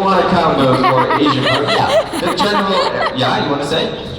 want to count the more Asian part, yeah, the general, yeah, you want to say?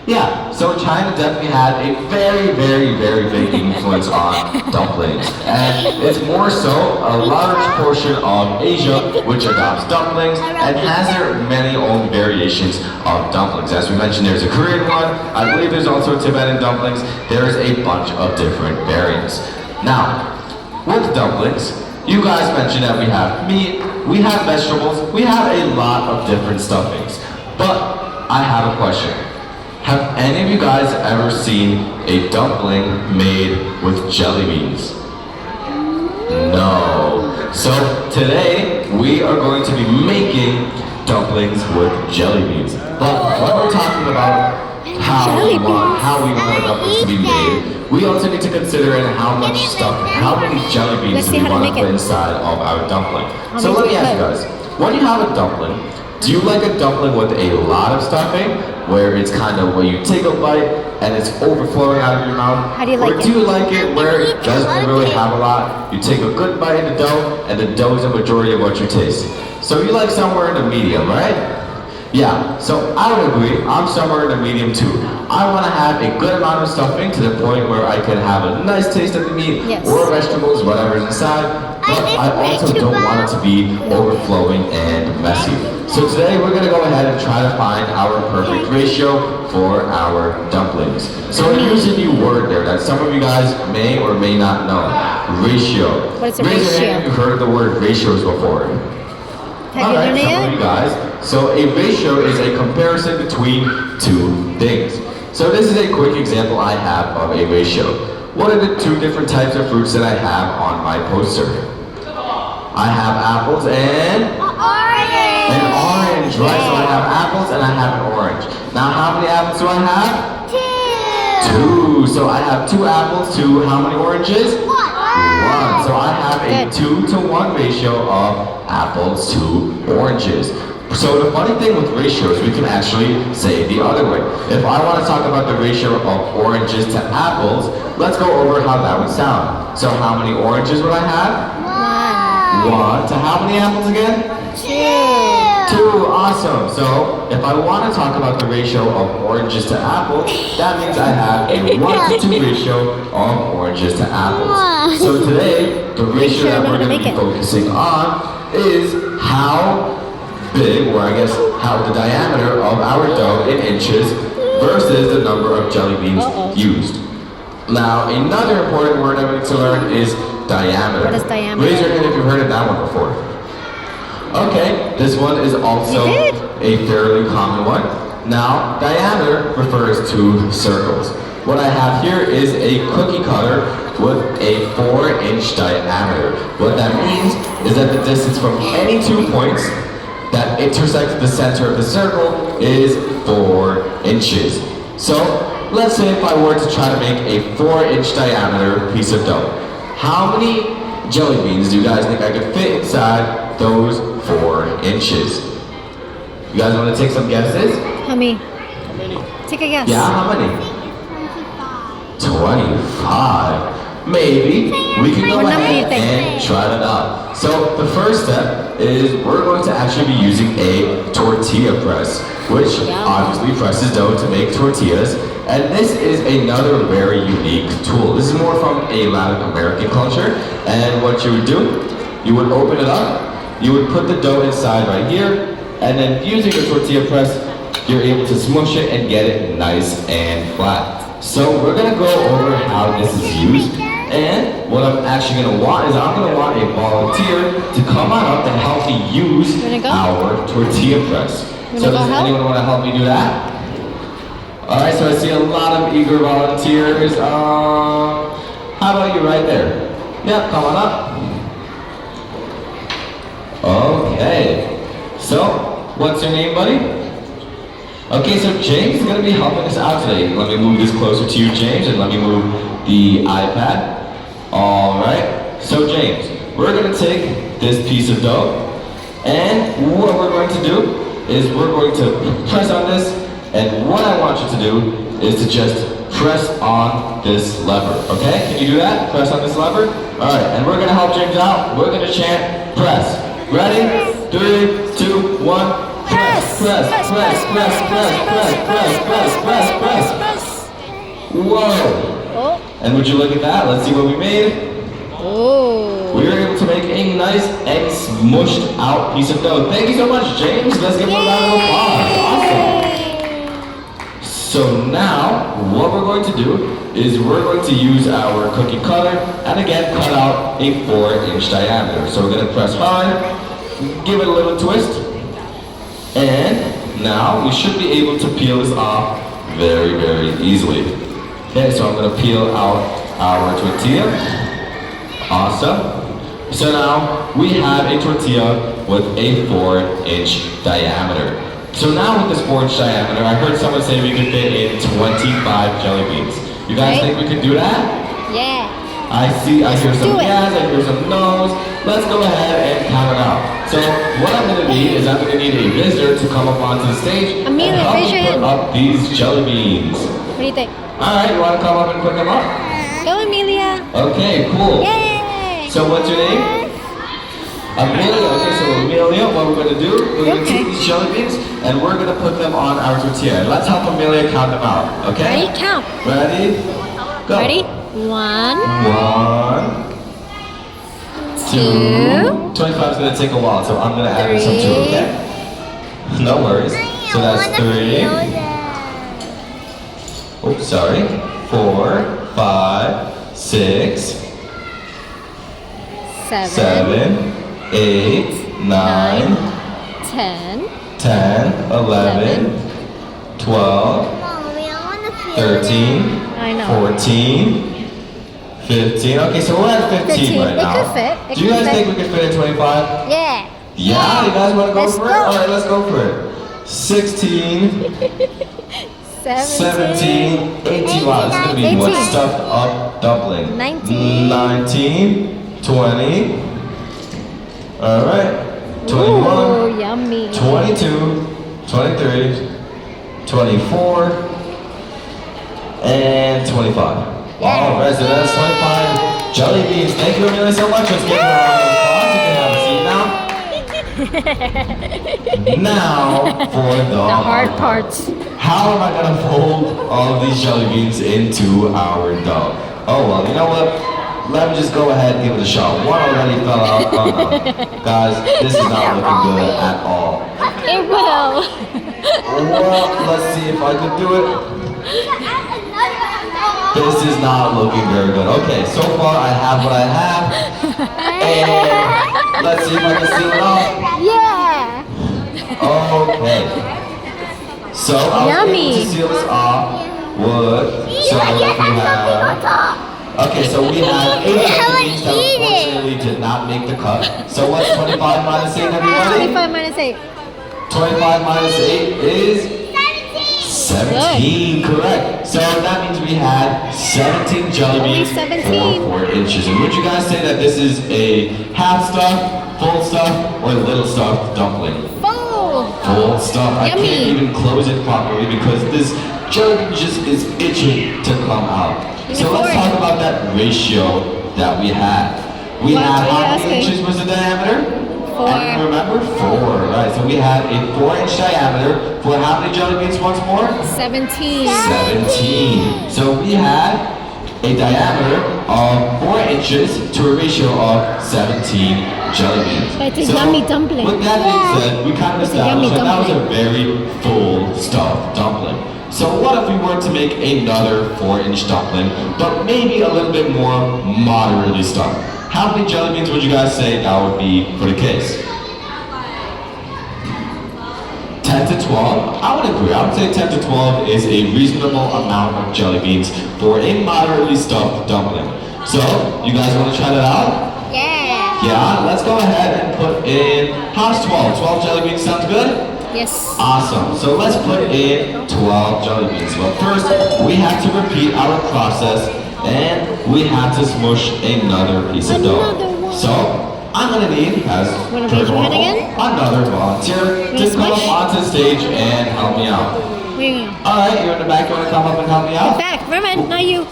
Yeah, so China definitely had a very big influence on dumplings. And it's more so a large portion of Asia which adopts dumplings and has their many own variations of dumplings. As we mentioned, there's a Korean one, I believe there's also Tibetan dumplings, there's a bunch of different variants. Now, with dumplings, you guys mentioned that we have meat, we have vegetables, we have a lot of different stuffings. But I have a question. Have any of you guys ever seen a dumpling made with jelly beans? No. So today we are going to be making dumplings with jelly beans. But when we're talking about how we want our dumplings to be made, we also need to consider how much stuff, how many jelly beans do we want to put inside of our dumpling. So let me ask you guys, when you have a dumpling, do you like a dumpling with a lot of stuffing, where it's kind of where you take a bite and it's overflowing out of your mouth? How do you like it? Or do you like it where it doesn't really have a lot? You take a good bite of the dough, and the dough is the majority of what you taste. So you like somewhere in the medium, right? Yeah, so I would agree, I'm somewhere in the medium too. I want to have a good amount of stuffing to the point where I can have a nice taste of the meat or vegetables, whatever's inside, but I also don't want it to be overflowing and messy. So today we're going to go ahead and try to find our perfect ratio for our dumplings. So I use a new word there that some of you guys may or may not know. Ratio. What is a Raise your hand ratio? if you've heard the word ratios before. Alright, some of you guys. So a ratio is a comparison between two things. So this is a quick example I have of a ratio. What are the two different types of fruits that I have on my poster? I have apples and orange, right? So I have apples and I have an orange. Now how many apples do I have? Two. So I have 2 apples to how many oranges? 1. So I have a 2-to-1 ratio of apples to oranges. So the funny thing with ratios, we can actually say the other way. If I want to talk about the ratio of oranges to apples, let's go over how that would sound. So how many oranges would I have? 1. To how many apples again? 2. Awesome. So if I want to talk about the ratio of oranges to apples, that means I have a 1-to-2 ratio of oranges to apples. So today, the ratio that we're going to be focusing on is how big, or I guess how the diameter of our dough in inches versus the number of jelly beans used. Now, another important word I need to learn is diameter. What is diameter? Raise your hand if you've heard of that one before. Okay, this one is also a fairly common one. Now, diameter refers to circles. What I have here is a cookie cutter with a 4-inch diameter. What that means is that the distance from any 2 points that intersect the center of the circle is 4 inches. So, let's say if I were to try to make a 4-inch diameter piece of dough, how many jelly beans do you guys think I could fit inside those 4 inches? You guys want to take some guesses? How many? Take a guess. Yeah, how many? 25. Maybe. We can go ahead and try it out. So the first step is we're going to actually be using a tortilla press, which obviously presses dough to make tortillas. And this is another very unique tool. This is more from a Latin American culture. And what you would do, you would open it up, you would put the dough inside right here, and then using the tortilla press, you're able to smush it and get it nice and flat. So we're gonna go over how this is used. And what I'm actually gonna want is I'm gonna want a volunteer to come on up and help me use our tortilla press. So does anyone want to help me do that? Alright, so I see a lot of eager volunteers. How about you right there? Yeah, come on up. Okay. So, what's your name, buddy? Okay, so James is going to be helping us out today. Let me move this closer to you, James, and let me move the iPad. Alright, so James, we're going to take this piece of dough, and what we're going to do is we're going to press on this, and what I want you to do is to just press on this lever, okay? Can you do that? Press on this lever? Alright, and we're going to help James out. We're going to chant, press. Ready? 3, 2, 1. Press, press, press, press, press, press, press, press, press, press. Whoa. Oh. And would you look at that? Let's see what we made. Oh. We were able to make a nice and smushed out piece of dough. Thank you so much, James. Let's give him a round of applause. Awesome. So now, what we're going to do is we're going to use our cookie cutter and again cut out a 4-inch diameter. So we're going to press hard, give it a little twist, and now we should be able to peel this off very, very easily. Okay, so I'm going to peel out our tortilla. Awesome. So now we have a tortilla with a 4-inch diameter. So now with this 4-inch diameter, I heard someone say we could fit in 25 jelly beans. You guys think we could do that? Yeah. I hear some yes, I hear some no's. Let's go ahead and count it out. So what I'm going to need is I'm going to need a visitor to come up onto the stage Amelia, and help raise your me put hand. up these jelly beans. What do you think? Alright, you want to come up and put them up? Go, Amelia. Okay, cool. Yay. So what's your name? Amelia. Okay, so Amelia, what we're going to do, we're going to take these jelly beans and we're going to put them on our tortilla. Let's help Amelia count them out, okay? Ready? Count. Ready? Go. Ready? 1, 1, 2. 25 is going to take a while, so I'm going to add in some too, okay? No worries. So that's 3. Oh, sorry. 4, 5, 6, 7, 8, 9, 10, 10, 11, 12, 13, I know. 14, 15. Okay, so we're at 15 right now. It could fit. Do you guys think we could fit in 25? Yeah. Yeah? You guys want to go Let's for it? go. Alright, let's go for it. 16, 17, 18. Wow, this is going to be one 18. stuffed up dumpling. 19. 19, 20. Alright. 21. Ooh, yummy. 22, 23, 24, and 25. Yeah. Alright, so that's 25 jelly beans. Thank you, Amelia, so much. Let's give her a round of applause. You can have a seat now. Now for the hard parts. How am I going to fold all of these jelly beans into our dough? Oh, well, you know what? Let me just go ahead and give it a shot. One already fell out. Oh, no. Guys, this is not looking good at all. It will. Well, let's see if I can do it. This is not looking very good. Okay, so far I have what I have. And let's see if I can seal it off. Yeah. Okay. So I was Yummy. able to seal this off. Wood. So we have... Okay, so we have 8 jelly beans that unfortunately did not make the cut. So what's 25 minus 8, everybody? 25 minus 8. 25 minus 8 is 17, correct. So that means we had 17 jelly Only beans 17. for 4 inches. And would you guys say that this is a half stuffed, full stuffed, or little stuffed dumpling? Full. Full stuffed. I Yummy. can't even close it properly because this jelly bean just is itching to come out. So let's talk about that ratio that we had. We had how many inches was the diameter? 4. And remember? 4, right. So we had a 4-inch diameter for how many jelly beans once more? 17. 17. So we had a diameter of 4 inches to a ratio of 17 jelly beans. But it's a yummy dumpling. With that being said, we kind of It's a yummy established that that was a dumpling. very full stuffed dumpling. So what if we were to make another 4-inch dumpling, but maybe a little bit more moderately stuffed? How many jelly beans would you guys say that would be for the case? 10 to 12? I would agree. I would say 10 to 12 is a reasonable amount of jelly beans for a moderately stuffed dumpling. So, you guys want to try that out? Yeah. Yeah, let's go ahead and put in, how's 12? 12 jelly beans sounds good? Yes. Awesome. So let's put in 12 jelly beans. But first, we have to repeat our process and we have to smush another piece of dough. Another one. So I'm going to need, as Wanna per raise your hand normal, again? another volunteer to come smush? up onto the stage and help me out. Where? Alright, you're in the back. You want to come up and help me out? Back. Roman, not you.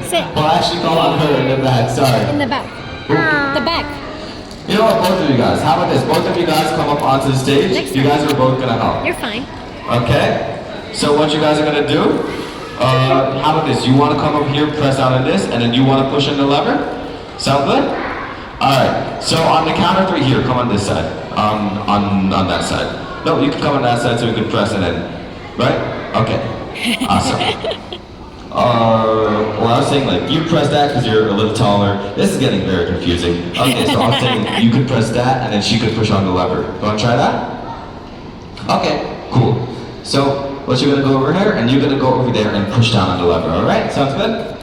Sit. Well, actually, call on her in the back. Sorry. In the back. The back. You know what, both of you guys, how about this? Both of you guys come up onto the stage. Next You time. guys are both gonna help. You're fine. Okay? So what you guys are gonna do, how about this? You wanna come up here, press down on this, and then you wanna push on the lever? Sound good? Alright, so on the count of 3 here, come on this side. On that side. No, you can come on that side so we can press it in. Right? Okay. Awesome. Well, I was saying like you press that because you're a little taller. This is getting very confusing. Okay, so I was saying you could press that and then she could push on the lever. You wanna try that? Okay, cool. So what you're gonna go over here and you're gonna go over there and push down on the lever. All right? Sounds good?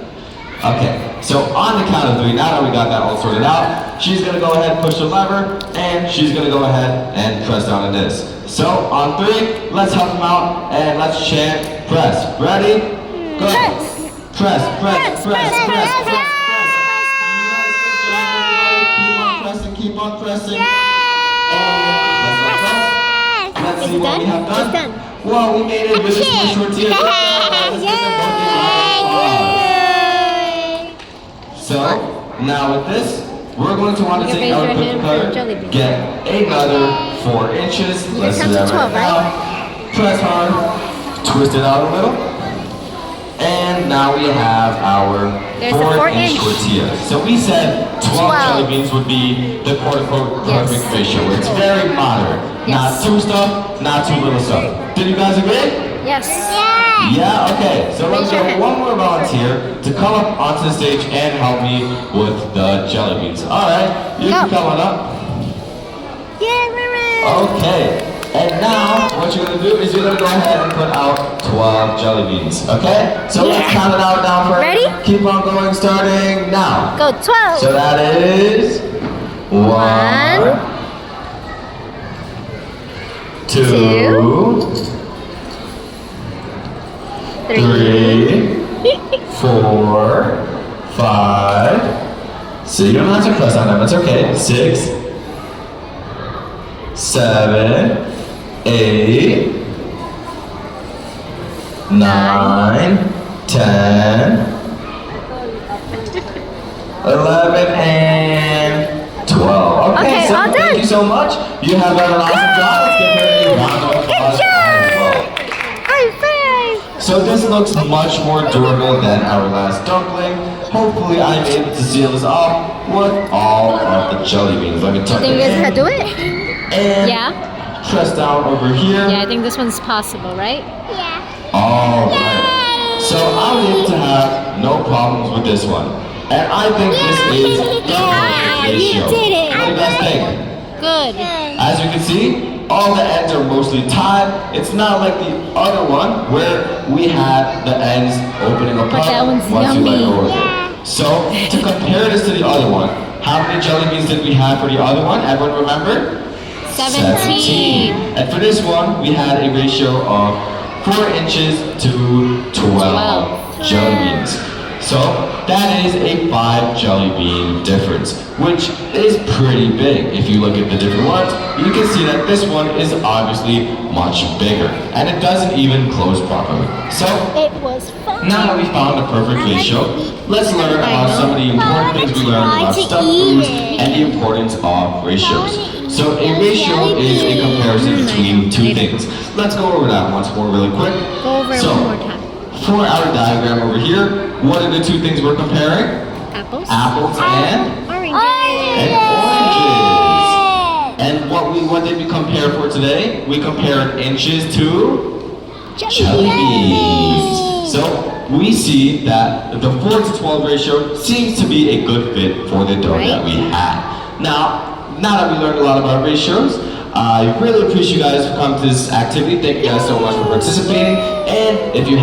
Okay. So on the count of 3, now that we got that all sorted out, she's gonna go ahead and push the lever and she's gonna go ahead and press down on this. So on 3, let's help them out and let's chant press. Ready? Go. Press, press, press, press, press. Keep on pressing. Let's see what we have done. It's done. Wow, we made it with this squish tortilla. So now with this, we're going to want to take our cookie cutter, get another 4 inches. Let's do that right now. Press hard, twist it out a little. And now we have our 4-inch tortilla. So we said 12 jelly beans would be the quote-unquote perfect ratio. It's very moderate. Not too stuffed, not too little stuff. Did you guys agree? Yes. Yeah, okay. So let's get one more volunteer to come up onto the stage and help me with the jelly beans. Alright, you can come on up. Okay. And now, what you're going to do is you're going to go ahead and put out 12 jelly beans, okay? So let's count it out now for Ready? Keep on going, starting now. Go 12. So that is 1, 2, 3, 4, 5. So you don't have to press on them, it's okay. 6, 7, 8, 9, 10, 11, and 12. Okay, so all done. thank you so much. You have done an awesome job. Let's give her a round of applause as well. High five. So this looks much more durable than our last dumpling. Hopefully I'm able to seal this off with all of the jelly beans. Let me tuck Think it you guys in. can do it? And Yeah. press down over here. Yeah, I think this one's possible, right? Alright. So I was able to have no problems with this one. And I think this is the perfect ratio. You did it. What do you guys think? Good. As you can see, all the ends are mostly tied. It's not like the other one where we had the ends opening apart But that one's once you let yummy. go of it. So to compare this to the other one, how many jelly beans did we have for the other one? Everyone remember? 17. And for this one, we had a ratio of 4 inches to 12 jelly beans. So that is a 5 jelly bean difference, which is pretty big. If you look at the different ones, you can see that this one is obviously much bigger, and it doesn't even close properly. So It was fun. now that we found the perfect ratio, let's learn about some of the important things we learned about stuffed foods and the importance of ratios. So a ratio is a comparison between 2 things. Let's go over that once more really quick. Go over it So, one more time. for our diagram over here, what are the 2 things we're comparing? Apples. Apples and Oranges. oranges. And what did we compare for today? We compared inches to jelly beans. So we see that the 4 to 12 ratio seems to be a good fit for the dough that we had. Now that we learned a lot about ratios, I really appreciate you guys for coming to this activity. Thank you guys so much for participating. And if you